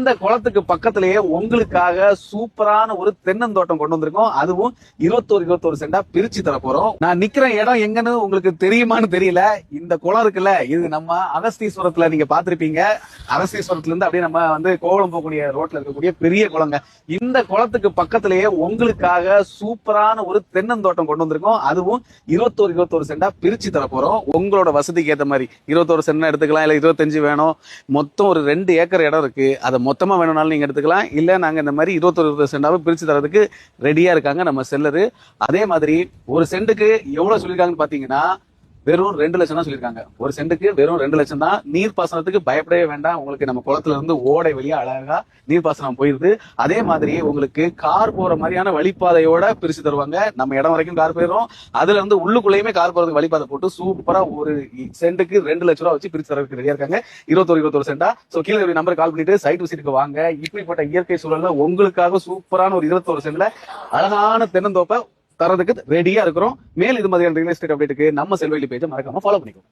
இந்த குளத்துக்கு பக்கத்திலேயே உங்களுக்காக சூப்பரான ஒரு தென்னந்தோட்டம் கொண்டு வந்திருக்கோம். அதுவும் 21 சென்டா பிரிச்சு தர போறோம். நான் நிக்கிற இடம் எங்கன்னு உங்களுக்கு தெரியுமான்னு தெரியல. இந்த குளம் இருக்குல்ல, இது நம்ம அகஸ்தீஸ்வரத்துல நீங்க பாத்திருப்பீங்க. அகஸ்தீஸ்வரத்துல இருந்து அப்படியே நம்ம கோவளம் போகக்கூடிய ரோட்ல இருக்கக்கூடிய பெரிய குளங்க. இந்த குளத்துக்கு பக்கத்திலேயே உங்களுக்காக சூப்பரான ஒரு தென்னந்தோட்டம் கொண்டு வந்திருக்கோம். அதுவும் 21 சென்டா பிரிச்சு தர போறோம். உங்களோட வசதிக்கு ஏற்ற மாதிரி 21 சென்ட் எடுத்துக்கலாம், இல்ல 25 வேணும். மொத்தம் ஒரு 2 ஏக்கர் இடம் இருக்கு. அதை மொத்தமா வேணும்னாலும் நீங்க எடுத்துக்கலாம். இல்ல நாங்க இந்த மாதிரி 21 சென்டாவை பிரிச்சு தரதுக்கு ரெடியா இருக்காங்க நம்ம செல்லரு. அதே மாதிரி ஒரு சென்ட்டுக்கு எவ்வளவு சொல்லியிருக்காங்கன்னு பாத்தீங்கன்னா வெறும் 2 லட்சம் தான் சொல்லியிருக்காங்க. ஒரு சென்ட்டுக்கு வெறும் 2 லட்சம் தான். நீர்ப்பாசனத்துக்கு பயப்படவே வேண்டாம். உங்களுக்கு நம்ம குளத்துல இருந்து ஓடை வழியா அழகா நீர்ப்பாசனம் போயிருது. அதே மாதிரி உங்களுக்கு கார் போற மாதிரியான வழிப்பாதையோட பிரிச்சு தருவாங்க. நம்ம இடம் வரைக்கும் கார் போயிடும். அதுல இருந்து உள்ளுக்குள்ளேயுமே கார் போறதுக்கு வழிபாதை போட்டு சூப்பரா ஒரு சென்ட்டுக்கு 2 லட்சம் ரூபாய் வச்சு பிரிச்சு தரதுக்கு ரெடியா இருக்காங்க. 21 சென்டா. சோ கீழே நம்பர் கால் பண்ணிட்டு சைட் விசிட்டுக்கு வாங்க. இப்படிப்பட்ட இயற்கை சூழல்ல உங்களுக்காக சூப்பரான ஒரு 21 சென்ட்ல அழகான தென்னந்தோப்பை தரதுக்கு ரெடியா இருக்கிறோம். மேல் இது மாதிரியான ரியல் எஸ்டேட் அப்டேட்டுக்கு நம்ம செல்வெளி பேஜை மறக்காம ஃபாலோ பண்ணிக்கோங்க.